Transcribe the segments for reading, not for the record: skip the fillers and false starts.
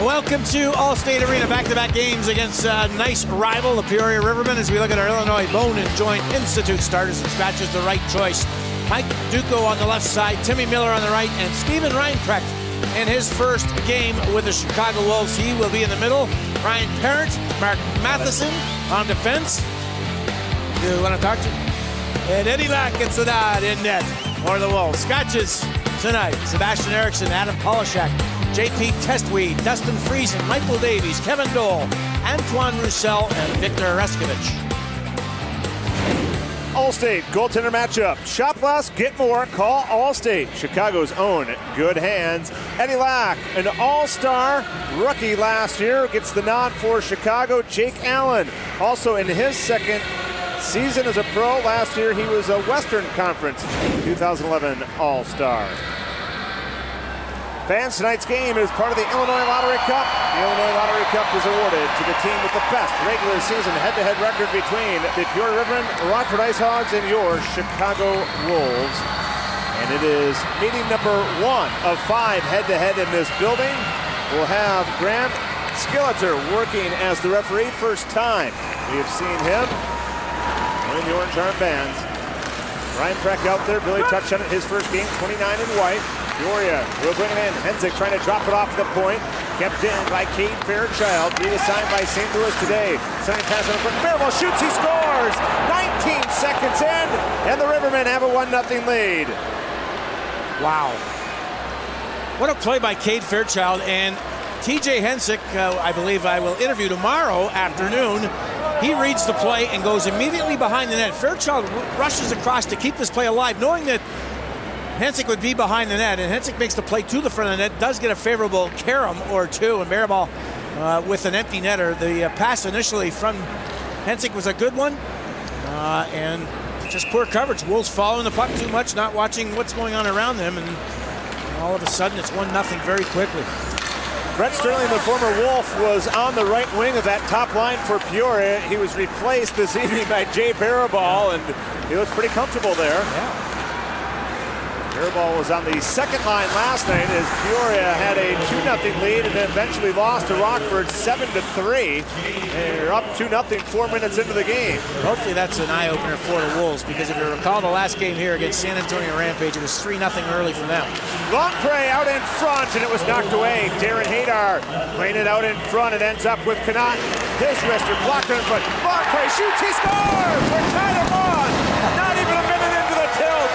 Welcome to Allstate Arena. Back-to-back games against a nice rival, the Peoria Rivermen, as we look at our Illinois Bone and Joint Institute starters and scratches. The right choice. Mike Duco on the left side, Timmy Miller on the right, and Steve Reinprecht in his first game with the Chicago Wolves. He will be in the middle. Ryan Parent, Mark Matheson on defense. You want to talk to him? And Eddie Lack gets the nod in net for the Wolves. Scratches tonight. Sebastian Eriksson, Adam Polishak, JP Testweed, Dustin Friesen, Michael Davies, Kevin Dole, Antoine Roussel, and Victor Reskovich. Allstate goaltender matchup. Shop less, get more. Call Allstate. Chicago's own Good Hands. Eddie Lack, an all-star rookie last year, gets the nod for Chicago. Jake Allen, also in his second season as a pro. Last year he was a Western Conference 2011 All-Star. Fans, tonight's game is part of the Illinois Lottery Cup. The Illinois Lottery Cup is awarded to the team with the best regular season head-to-head record between the Peoria Rivermen, Rockford Ice Hogs, and your Chicago Wolves. And it is meeting number 1 of 5 head-to-head in this building. We'll have Grant Skillitzer working as the referee, first time we have seen him wearing the orange armbands. Reinprecht out there, Billy touched on it his first game, 29 in white. Peoria will bring it in. Hensick trying to drop it off the point. Kept in by Cade Fairchild. Reassigned by St. Louis today. Sending pass on the quick. Fairwell shoots, he scores! 19 seconds in, and the Rivermen have a 1-0 lead. Wow. What a play by Cade Fairchild. And TJ Hensick, I believe I will interview tomorrow afternoon. He reads the play and goes immediately behind the net. Fairchild rushes across to keep this play alive, knowing that Hensick would be behind the net, and Hensick makes the play to the front of the net, does get a favorable carom or two, and Maribal with an empty netter. The pass initially from Hensick was a good one, and just poor coverage. Wolves following the puck too much, not watching what's going on around them, and all of a sudden it's 1-0 very quickly. Brett Sterling, the former Wolf, was on the right wing of that top line for Peoria. He was replaced this evening by Jay Barabal, and he looks pretty comfortable there. Yeah. Barabal was on the second line last night as Peoria had a 2-0 lead and then eventually lost to Rockford 7-3. They're up 2-0 4 minutes into the game. Hopefully that's an eye-opener for the Wolves, because if you recall the last game here against San Antonio Rampage, it was 3-0 early for them. Longpre out in front, and it was knocked away. Darren Hadar playing it out in front. It ends up with Connaughton. His wrister blocked in front. Longpre shoots, he scores! We're tied at 1. Not even a minute into the tilt.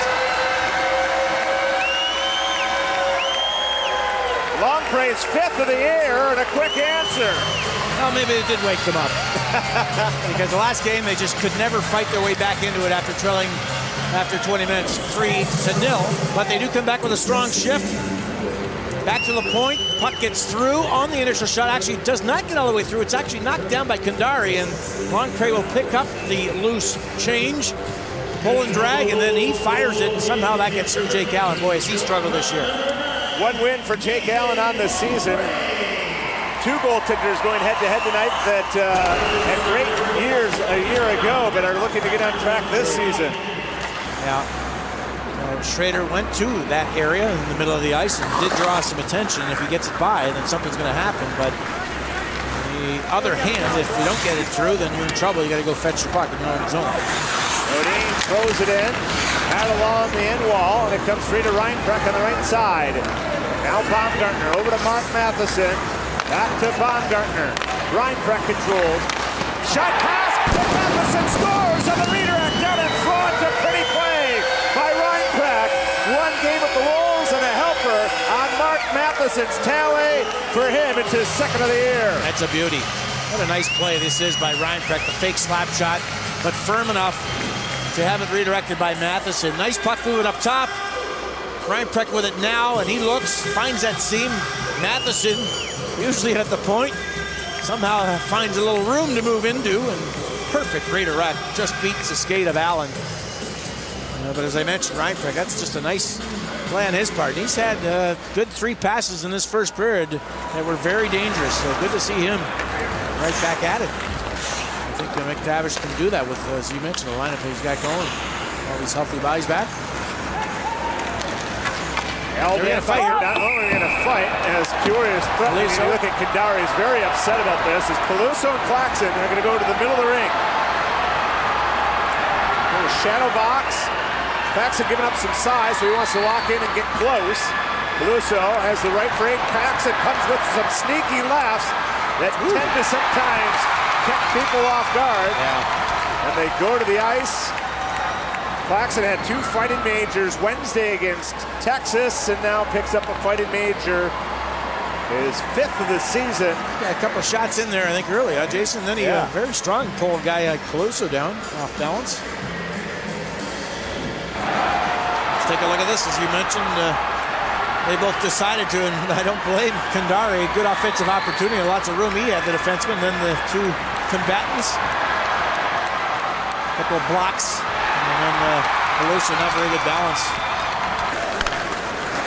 Longpre's 5th of the year, and a quick answer. Well, maybe it did wake them up. Because the last game, they just could never fight their way back into it after trailing after 20 minutes, 3-0. But they do come back with a strong shift. Back to the point. Puck gets through on the initial shot. Actually, does not get all the way through. It's actually knocked down by Kandari, and Longpre will pick up the loose change, pull and drag, and then he fires it, and somehow that gets through Jake Allen. Boy, has he struggled this year. 1 win for Jake Allen on the season. 2 goaltenders going head-to-head tonight that had great years a year ago, but are looking to get on track this season. Yeah. Schroeder went to that area in the middle of the ice and did draw some attention. If he gets it by, then something's going to happen. But on the other hand, if you don't get it through, then you're in trouble. You got to go fetch the puck in your own zone. Odin throws it in, out along the end wall, and it comes free to Reinprecht on the right side. Now Baumgartner over to Mark Matheson. Back to Baumgartner. Reinprecht controls. Shot pass. Matheson scores on the redirect down in front. A pretty play by Reinprecht. 1 game with the Wolves and a helper on Mark Matheson's tally for him. It's his 2nd of the year. That's a beauty. What a nice play this is by Reinprecht. The fake slap shot, but firm enough to have it redirected by Matheson. Nice puck moving up top. Reinprecht with it now, and he looks, finds that seam. Matheson, usually at the point, somehow finds a little room to move into, and perfect redirect. Just beats the skate of Allen. But as I mentioned, Reinprecht, that's just a nice play on his part. He's had good 3 passes in this first period that were very dangerous, so good to see him right back at it. I think McTavish can do that with, as you mentioned, the lineup he's got going. All these healthy bodies back. Elbow fight. Not only in a fight as Peoria is threatening. You look at Kandari, he's very upset about this. As Peluso and Claxon are going to go to the middle of the ring. Little shadow box. Claxon giving up some size, so he wants to lock in and get close. Peluso has the right break. Claxon comes with some sneaky laughs that tend to sometimes catch people off guard. Yeah. And they go to the ice. Claxon had 2 fighting majors Wednesday against Texas and now picks up a fighting major, his 5th of the season. Yeah, a couple of shots in there, I think, early, Jason. Then he very strong pull a guy like Peluso down off balance. Let's take a look at this. As you mentioned, they both decided to, and I don't blame Kandari. Good offensive opportunity, lots of room he had, the defenseman. Then the 2 combatants. A couple of blocks. And then Peluso, not very good balance.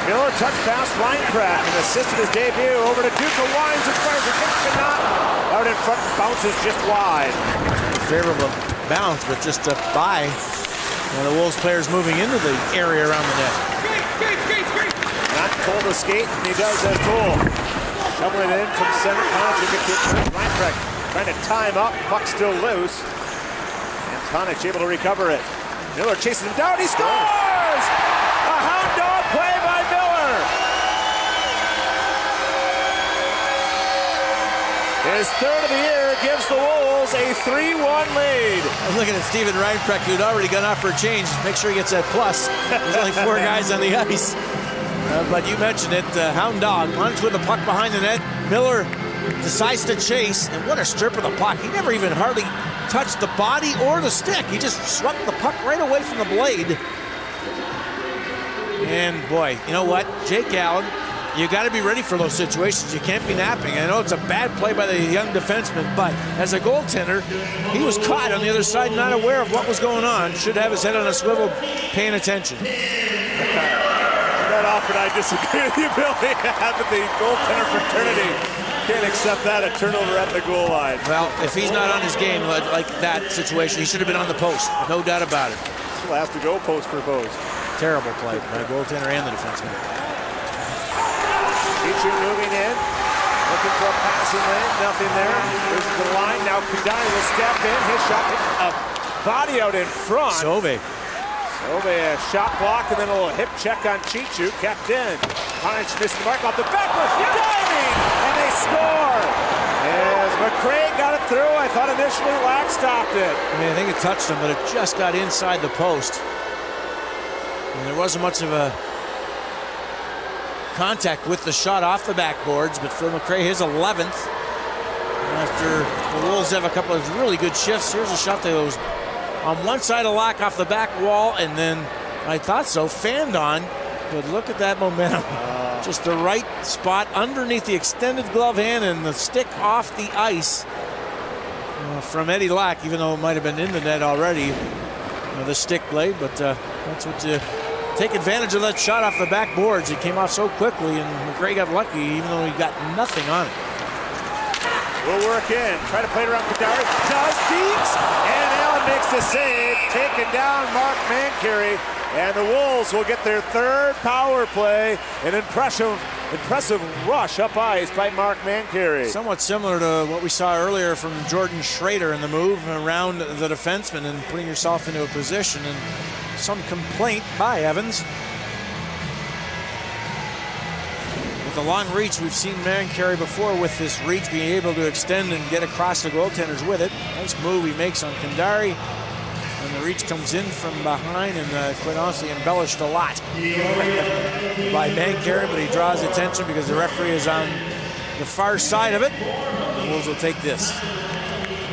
Miller touch pass Reinprecht and assisted his debut over to Duca. Wines and fires a kick, not out in front, bounces just wide. Favorable bounce, but just a by. And the Wolves players moving into the area around the net. Not told to skate, and he does as told. Shoveling it in from center. Reinprecht trying to time up, puck still loose. And Tonic able to recover it. Miller chases him down, he scores! A hound dog play by Miller! His 3rd of the year gives the Wolves a 3-1 lead. I'm looking at Steve Reinprecht, who'd already gone out for a change. Make sure he gets that plus. There's only 4 guys on the ice. But you mentioned it, hound dog runs with the puck behind the net. Miller decides to chase, and what a strip of the puck. He never even hardly touched the body or the stick. He just swept the puck right away from the blade. And boy, you know what? Jake Allen, you got to be ready for those situations. You can't be napping. I know it's a bad play by the young defenseman, but as a goaltender, he was caught on the other side, not aware of what was going on. Should have his head on a swivel, paying attention. Not often I disagree with you, Billy, but the goaltender fraternity can't accept that, a turnover at the goal line. Well, if he's not on his game like that situation, he should have been on the post. No doubt about it. Still has to go post for post. Terrible play by the goaltender and the defenseman. Feature moving in. Looking for a passing lane. Nothing there. There's the line. Now Kandari will step in. His shot hit a body out in front. Sove, a shot block and then a little hip check on Chichu. Kept in. Heinz missed the mark off the back. Diving! And they score! As McCray got it through, I thought initially Lack stopped it. I mean, I think it touched him, but it just got inside the post. And there wasn't much of a contact with the shot off the backboards, but for McCray, his 11th. After the Wolves have a couple of really good shifts, here's a shot that goes on one side of Lack off the back wall, and then I thought so, fanned on. But look at that momentum. Just the right spot underneath the extended glove hand and the stick off the ice from Eddie Lack, even though it might have been in the net already, the stick blade. But that's what you take advantage of, that shot off the backboards. It came off so quickly, and McCray got lucky, even though he got nothing on it. Will work in. Try to play it around Kandari. Does Deeks. And Allen makes the save. Taking down Mark Matheson. And the Wolves will get their 3rd power play. An impressive rush up ice by Mark Matheson. Somewhat similar to what we saw earlier from Jordan Schroeder in the move around the defenseman and putting yourself into a position. And some complaint by Evans. With the long reach, we've seen Matheson before with this reach, being able to extend and get across the goaltenders with it. Nice move he makes on Kandari. And the reach comes in from behind, and quite honestly embellished a lot by Matheson, but he draws attention because the referee is on the far side of it. The Wolves will take this.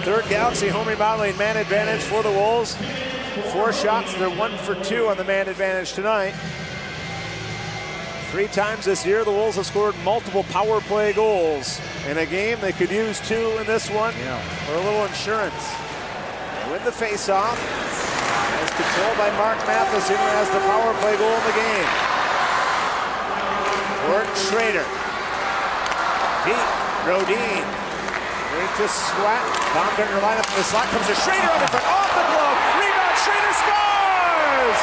3rd Galaxy home remodeling man advantage for the Wolves. 4 shots, they're 1 for 2 on the man advantage tonight. 3 times this year, the Wolves have scored multiple power play goals. In a game, they could use 2 in this one for a little insurance. Win the face-off. As controlled by Mark Matheson, who has the power play goal in the game. Jordan Schroeder. Pete Rodin. Right to Sweat. Baumgartner line up in the slot. Comes to Schroeder on the front. Off the glove. Rebound. Schroeder scores!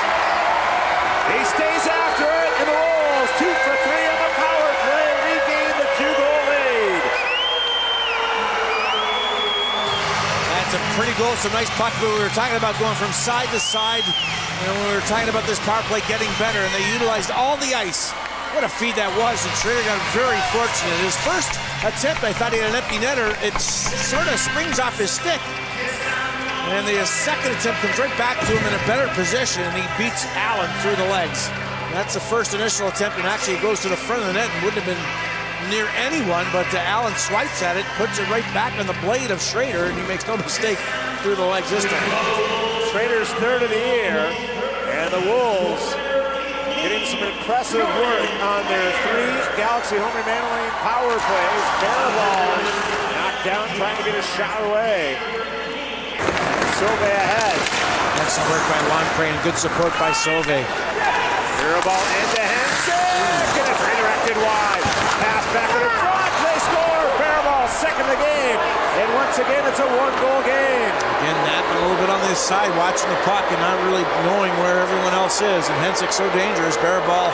He stays after it, and the Wolves 2 for 3 on the power play, regain the 2-goal lead. That's a pretty goal, some nice puck move. We were talking about going from side to side, and we were talking about this power play getting better, and they utilized all the ice. What a feed that was, and Schroeder got very fortunate. His first attempt, I thought he had an empty netter. It sort of springs off his stick. And the second attempt comes right back to him in a better position, and he beats Allen through the legs. That's the first initial attempt, and actually it goes to the front of the net and wouldn't have been near anyone, but Allen swipes at it, puts it right back on the blade of Schroeder, and he makes no mistake through the legs this time. Schroeder's third of the year, and the Wolves getting some impressive work on their 3 Galaxy home remodeling power plays. Barabal knocked down, trying to get a shot away. Sauve ahead. Excellent work by Longpre and good support by Sauve. Barabal into Hensick, and it's redirected wide. Pass back to the front, they score! Barabal second of the game, and once again it's a 1-goal game. Again, napping a little bit on this side, watching the puck and not really knowing where everyone else is. And Hensick so dangerous. Barabal,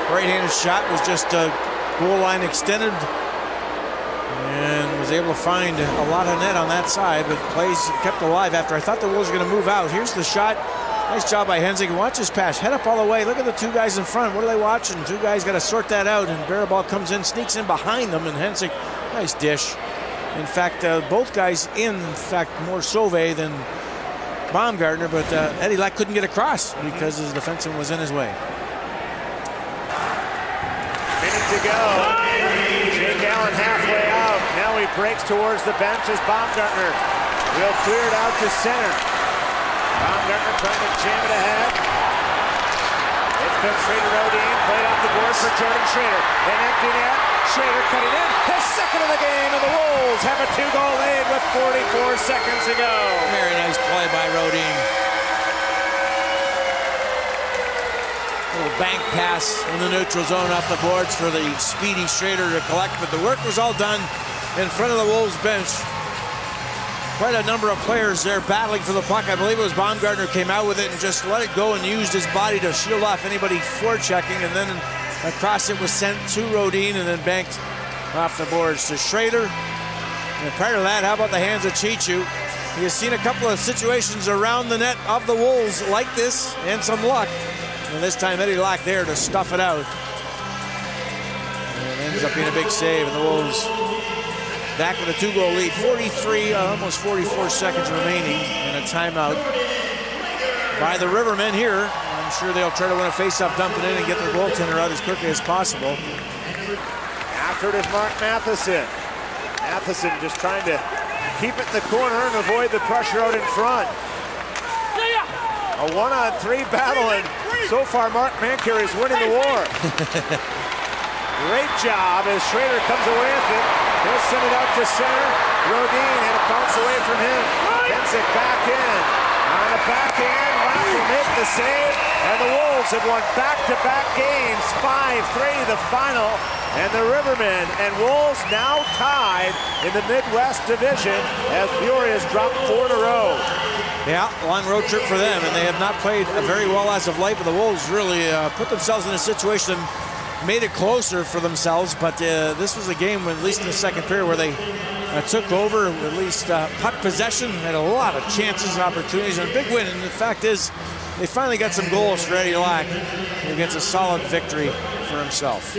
right-handed shot was just goal line extended and was able to find a lot of net on that side, but plays kept alive after I thought the Wolves were going to move out. Here's the shot. Nice job by Hensick. Watch his pass. Head up all the way. Look at the 2 guys in front. What are they watching? 2 guys got to sort that out, and Barabal comes in, sneaks in behind them, and Hensick, nice dish. In fact, both guys in fact, more Sauve than Baumgartner, but Eddie Lack couldn't get across because his defenseman was in his way. Minute to go. Jake Allen halfway out. Now he breaks towards the bench as Baumgartner will clear it out to center. Baumgartner trying to jam it ahead. It's been Schroeder Rodin, played off the board for Jordan Schroeder. An empty net. Schroeder cutting in. His second of the game, and the Wolves have a 2-goal lead with 44 seconds to go. Very nice play by Rodin. Little bank pass in the neutral zone off the boards for the speedy Schroeder to collect, but the work was all done in front of the Wolves bench. Quite a number of players there battling for the puck. I believe it was Baumgartner came out with it and just let it go and used his body to shield off anybody forechecking, and then across it was sent to Rodin and then banked off the boards to Schroeder. And prior to that, how about the hands of Chichu? He has seen a couple of situations around the net of the Wolves like this and some luck. And this time Eddie Lack there to stuff it out. And it ends up being a big save, and the Wolves back with a 2-goal lead. 43, almost 44 seconds remaining, and a timeout by the Rivermen here. I'm sure they'll try to win a face-off, dump it in, and get their goaltender out as quickly as possible. After it is Mark Matheson. Matheson just trying to keep it in the corner and avoid the pressure out in front. A 1-on-3 battle, and so far Mark Mancur is winning the war. Great job as Schroeder comes away with it. He'll send it out to center. Rodin had a bounce away from him. Gets it back in. On the backhand, Lack will make the save. And the Wolves have won back-to-back games. 5-3 the final. And the Rivermen and Wolves now tied in the Midwest Division as Peoria's dropped 4 in a row. Yeah, long road trip for them, and they have not played very well as of late, but the Wolves really put themselves in a situation, made it closer for themselves, but this was a game, at least in the second period, where they took over, at least puck possession, had a lot of chances and opportunities, and a big win. And the fact is, they finally got some goals for Eddie Lack, who gets a solid victory for himself.